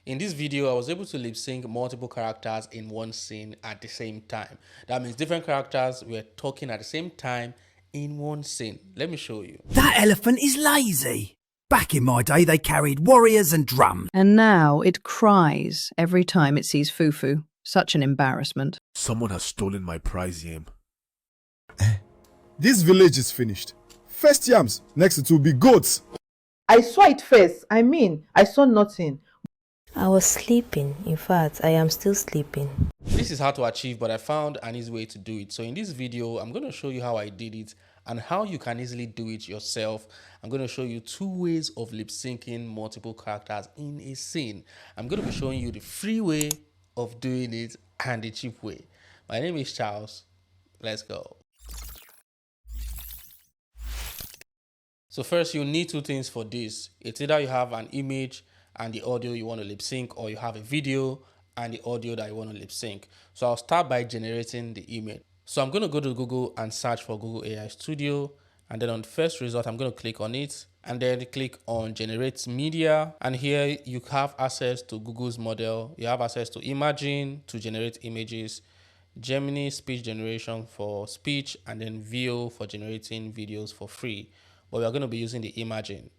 In this video, I was able to lip sync multiple characters in one scene at the same time. That means different characters were talking at the same time in one scene. Let me show you. That elephant is lazy. Back in my day, they carried warriors and drums. And now it cries every time it sees Fufu. Such an embarrassment. Someone has stolen my prize yam. This village is finished. First yams, next it will be goats. I saw it first. I saw nothing. I was sleeping. In fact, I am still sleeping. This is how to achieve, but I found an easy way to do it. So in this video, I'm going to show you how I did it and how you can easily do it yourself. I'm going to show you 2 ways of lip syncing multiple characters in a scene. I'm going to be showing you the free way of doing it and the cheap way. My name is Charles. Let's go. So first, you need 2 things for this. It's either you have an image and the audio you want to lip sync, or you have a video and the audio that you want to lip sync. So I'll start by generating the image. So I'm going to go to Google and search for Google AI Studio. And then on the first result, I'm going to click on it and then click on Generate Media. And here you have access to Google's model. You have access to Imagine to generate images, Gemini speech generation for speech, and then VO for generating videos for free. But we are going to be using the Imagine.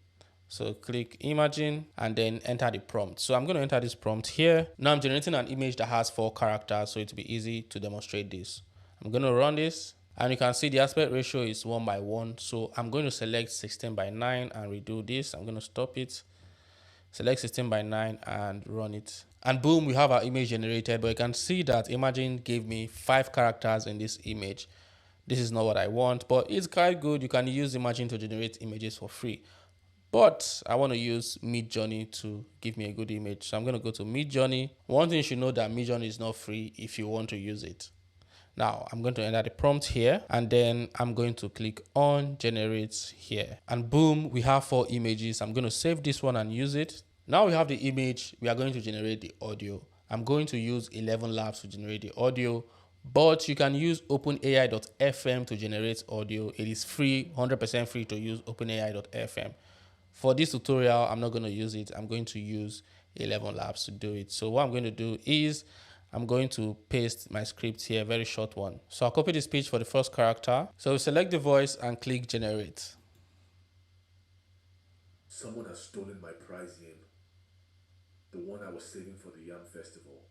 So click Imagine and then enter the prompt. So I'm going to enter this prompt here. Now I'm generating an image that has 4 characters, so it will be easy to demonstrate this. I'm going to run this and you can see the aspect ratio is 1:1. So I'm going to select 16:9 and redo this. I'm going to stop it, select 16:9 and run it. And boom, we have our image generated, but you can see that Imagine gave me 5 characters in this image. This is not what I want, but it's quite good. You can use Imagine to generate images for free. But I want to use Midjourney to give me a good image. So I'm going to go to Midjourney. One thing you should know that Midjourney is not free if you want to use it. Now I'm going to enter the prompt here and then I'm going to click on Generate here. And boom, we have 4 images. I'm going to save this one and use it. Now we have the image. We are going to generate the audio. I'm going to use 11 Labs to generate the audio. But you can use OpenAI.fm to generate audio. It is free, 100% free to use OpenAI.fm. For this tutorial, I'm not going to use it. I'm going to use 11 Labs to do it. So what I'm going to do is I'm going to paste my script here, very short one. So I'll copy the speech for the first character. So select the voice and click Generate. Someone has stolen my prize yam. The one I was saving for the Yam Festival.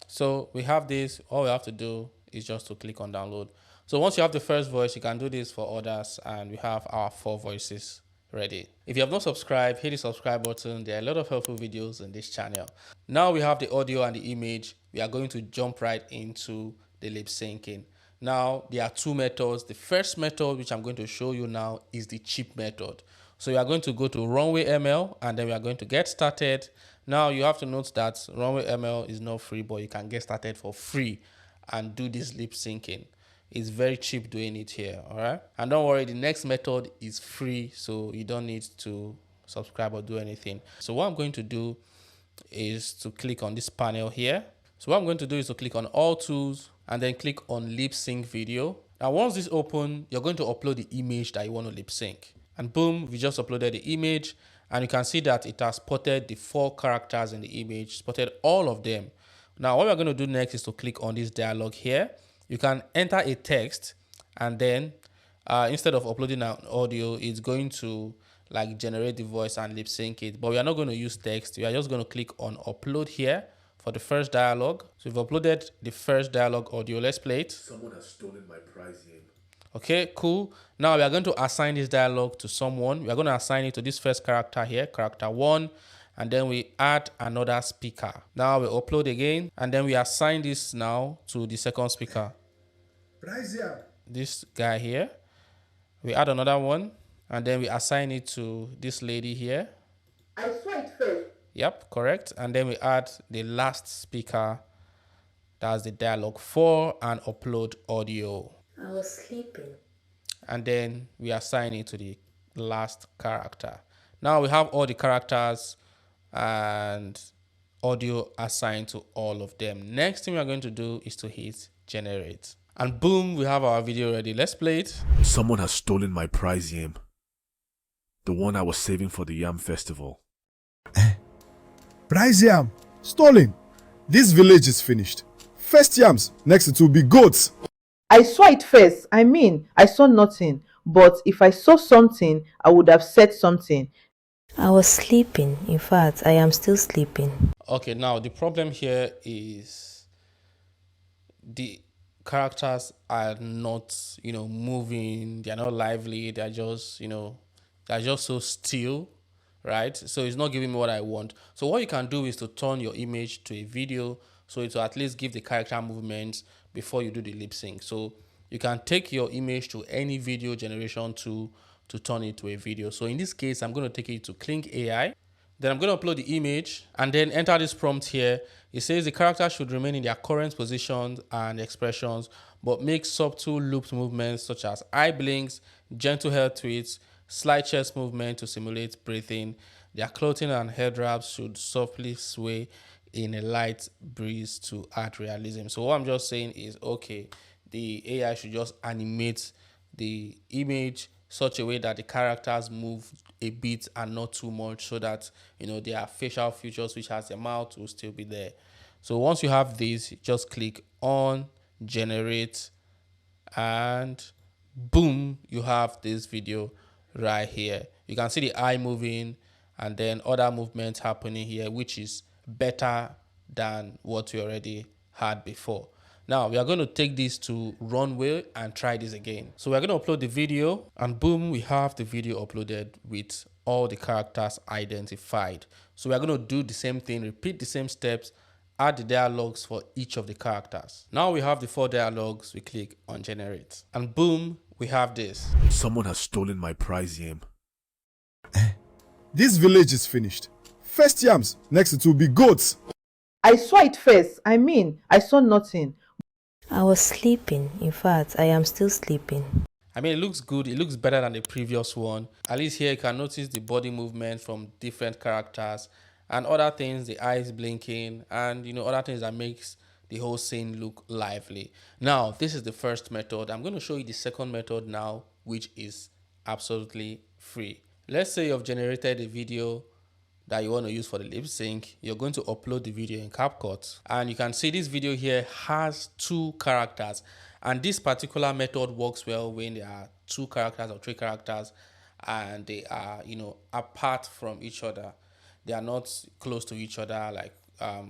So we have this. All we have to do is just to click on download. So once you have the first voice, you can do this for others, and we have our 4 voices ready. If you have not subscribed, hit the subscribe button. There are a lot of helpful videos in this channel. Now we have the audio and the image. We are going to jump right into the lip syncing. Now there are 2 methods. The first method, which I'm going to show you now, is the cheap method. So you are going to go to Runway ML and then we are going to get started. Now you have to note that Runway ML is not free, but you can get started for free and do this lip syncing. It's very cheap doing it here, all right? And don't worry, the next method is free, so you don't need to subscribe or do anything. So what I'm going to do is to click on this panel here. So what I'm going to do is to click on All Tools and then click on Lip Sync Video. Now once this opens, you're going to upload the image that you want to lip sync. And boom, we just uploaded the image and you can see that it has spotted the 4 characters in the image, spotted all of them. Now what we're going to do next is to click on this dialogue here. You can enter a text and then instead of uploading an audio, it's going to like generate the voice and lip sync it. But we are not going to use text. We are just going to click on upload here for the first dialogue. So we've uploaded the first dialogue audio. Let's play it. Someone has stolen my prize yam. Okay, cool. Now we are going to assign this dialogue to someone. We are going to assign it to this first character here, character 1. And then we add another speaker. Now we upload again. And then we assign this now to the second speaker. This guy here. We add another one. And then we assign it to this lady here. I saw it first. Yep, correct. And then we add the last speaker. That's the dialogue 4 and upload audio. I was sleeping. And then we assign it to the last character. Now we have all the characters and audio assigned to all of them. Next thing we are going to do is to hit Generate. And boom, we have our video ready. Let's play it. Someone has stolen my prize yam. The one I was saving for the Yam Festival. Price yam. Stolen. This village is finished. First yams, next it will be goats. I saw it first. I mean, I saw nothing. But if I saw something, I would have said something. I was sleeping. In fact, I am still sleeping. Okay, now the problem here is the characters are not, moving, they're not lively, they're just so still, right? So it's not giving me what I want. So what you can do is to turn your image to a video so it will at least give the character movements before you do the lip sync. So you can take your image to any video generation tool to turn it to a video. So in this case, I'm going to take it to Clink AI. Then I'm going to upload the image and then enter this prompt here. It says the character should remain in their current positions and expressions, but make subtle looped movements such as eye blinks, gentle head tweets, slight chest movement to simulate breathing. Their clothing and head wraps should softly sway in a light breeze to add realism. So what I'm just saying is, okay, the AI should just animate the image such a way that the characters move a bit and not too much, so that their facial features, which has their mouth, will still be there. So once you have this, just click on generate and boom, you have this video right here. You can see the eye moving and then other movements happening here, which is better than what we already had before. Now we are going to take this to Runway and try this again. So we're going to upload the video and boom, we have the video uploaded with all the characters identified. So we're going to do the same thing, repeat the same steps, add the dialogues for each of the characters. Now we have the 4 dialogues, we click on generate and boom, we have this. Someone has stolen my prize yam. This village is finished. First yams, next it will be goats. I saw it first. I mean, I saw nothing. I was sleeping. In fact, I am still sleeping. I mean, it looks good. It looks better than the previous one. At least here you can notice the body movement from different characters and other things, the eyes blinking and, other things that makes the whole scene look lively. Now, this is the first method. I'm going to show you the second method now, which is absolutely free. Let's say you've generated a video that you want to use for the lip sync. You're going to upload the video in CapCut, and you can see this video here has 2 characters, and this particular method works well when there are 2 characters or 3 characters and they are apart from each other. They are not close to each other, like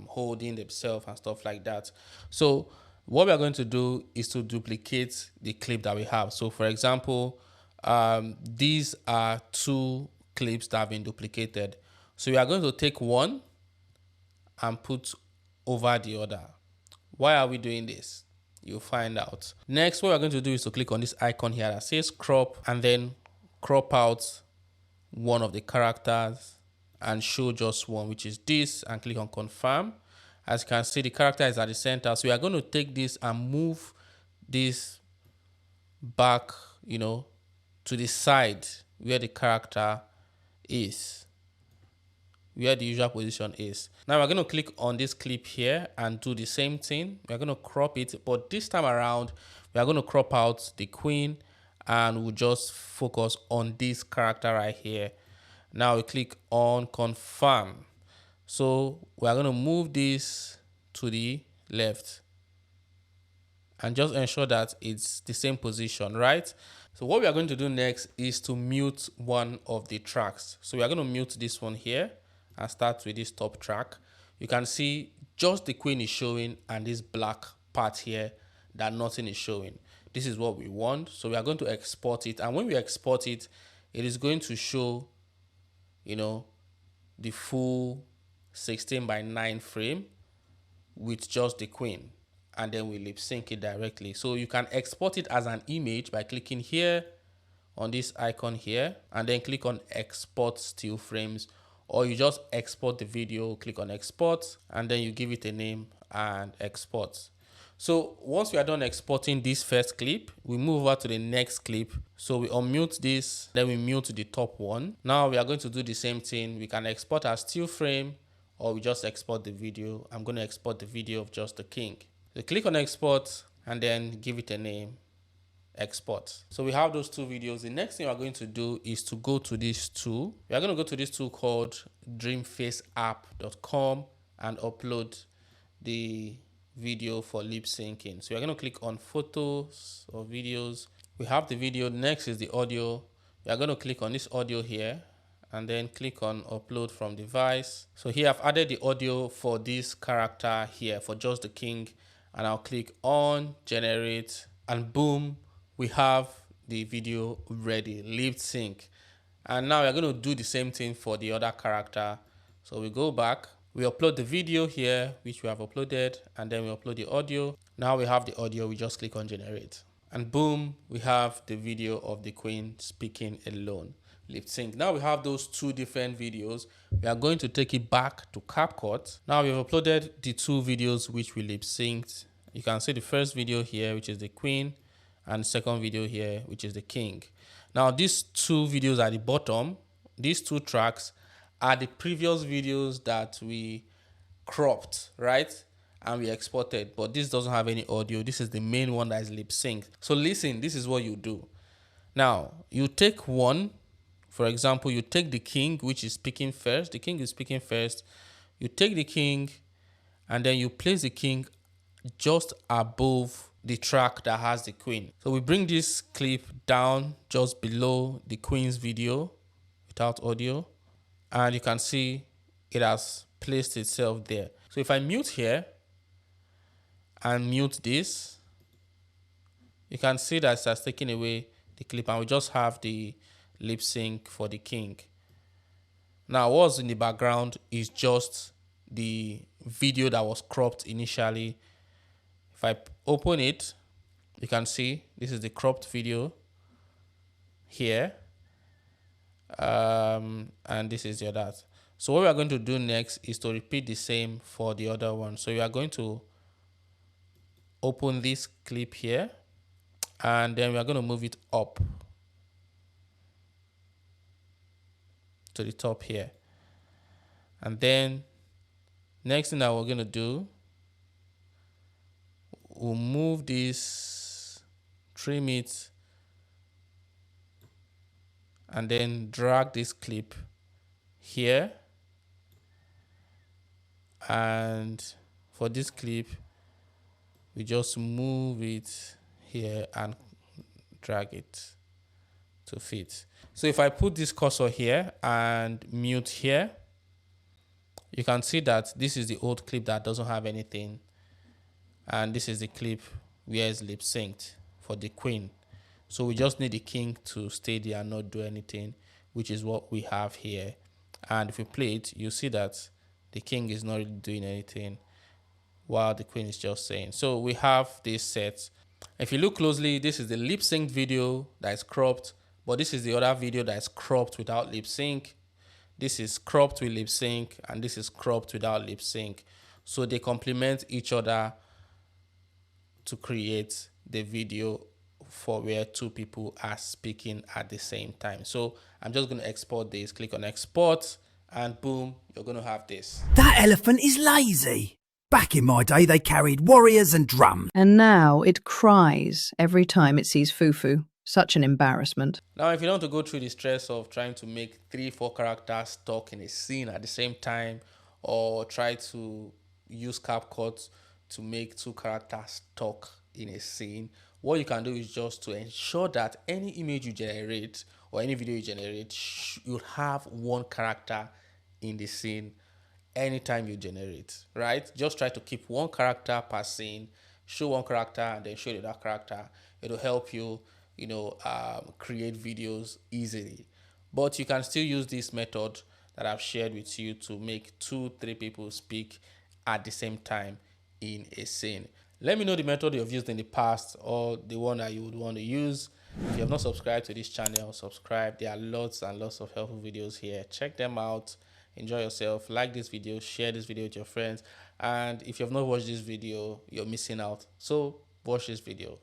holding themselves and stuff like that. So what we are going to do is to duplicate the clip that we have. So for example, these are 2 clips that have been duplicated. So we are going to take one and put over the other. Why are we doing this? You'll find out. Next, what we're going to do is to click on this icon here that says crop and then crop out one of the characters and show just one, which is this, and click on confirm. As you can see, the character is at the center. So we are going to take this and move this back, to the side where the character is, where the usual position is. Now we're going to click on this clip here and do the same thing. We're going to crop it, but this time around, we are going to crop out the queen and we'll just focus on this character right here. Now we click on confirm. So we're going to move this to the left and just ensure that it's the same position, right? So what we are going to do next is to mute one of the tracks. So we are going to mute this one here and start with this top track. You can see just the queen is showing and this black part here that nothing is showing. This is what we want. So we are going to export it. And when we export it, it is going to show, the full 16:9 frame with just the queen. And then we lip sync it directly. So you can export it as an image by clicking here on this icon here and then click on export still frames, or you just export the video, click on export and then you give it a name and export. So once we are done exporting this first clip, we move over to the next clip. So we unmute this, then we mute the top one. Now we are going to do the same thing. We can export as still frame or we just export the video. I'm going to export the video of just the king. So click on export and then give it a name export. So we have those two videos. The next thing we're going to do is to go to this tool. We are going to go to this tool called dreamfaceapp.com and upload the video for lip syncing. So we're going to click on photos or videos. We have the video. Next is the audio. We are going to click on this audio here and then click on upload from device. So here I've added the audio for this character here for just the king, and I'll click on generate, and boom, we have the video ready, lip sync. And now we're going to do the same thing for the other character. So we go back, we upload the video here, which we have uploaded, and then we upload the audio. Now we have the audio, we just click on generate. And boom, we have the video of the queen speaking alone, lip sync. Now we have those two different videos. We are going to take it back to CapCut. Now we've uploaded the two videos which we lip synced. You can see the first video here, which is the queen, and the second video here, which is the king. Now these two videos at the bottom, these two tracks are the previous videos that we cropped, right? And we exported, but this doesn't have any audio. This is the main one that is lip synced. So listen, this is what you do. Now you take one, for example, you take the king, which is speaking first. The king is speaking first. You take the king and then you place the king just above the track that has the queen. So we bring this clip down just below the queen's video without audio, and you can see it has placed itself there. So if I mute here and mute this, you can see that it has taken away the clip, and we just have the lip sync for the king. Now what's in the background is just the video that was cropped initially. If I open it, you can see this is the cropped video here, and this is the other. So what we are going to do next is to repeat the same for the other one. So we are going to open this clip here, and then we are going to move it up to the top here. And then next thing that we're going to do, we'll move this, trim it, and then drag this clip here. And for this clip, we just move it here and drag it to fit. So if I put this cursor here and mute here, you can see that this is the old clip that doesn't have anything, and this is the clip where it's lip synced for the queen. So we just need the king to stay there and not do anything, which is what we have here. And if we play it, you see that the king is not really doing anything while the queen is just saying. So we have this set. If you look closely, this is the lip synced video that is cropped, but this is the other video that is cropped without lip sync. This is cropped with lip sync, and this is cropped without lip sync. So they complement each other to create the video for where two people are speaking at the same time. So I'm just going to export this, click on export, and boom, you're going to have this. That elephant is lazy. Back in my day, they carried warriors and drums. And now it cries every time it sees Fufu. Such an embarrassment. Now, if you don't want to go through the stress of trying to make 3-4 characters talk in a scene at the same time, or try to use CapCut to make 2 characters talk in a scene, what you can do is just to ensure that any image you generate or any video you generate, you'll have 1 character in the scene anytime you generate, right? Just try to keep 1 character per scene, show 1 character and then show the other character. It'll help you, create videos easily. But you can still use this method that I've shared with you to make 2-3 people speak at the same time in a scene. Let me know the method you've used in the past or the one that you would want to use. If you have not subscribed to this channel, subscribe. There are lots and lots of helpful videos here. Check them out. Enjoy yourself. Like this video, share this video with your friends. And if you have not watched this video, you're missing out. So watch this video.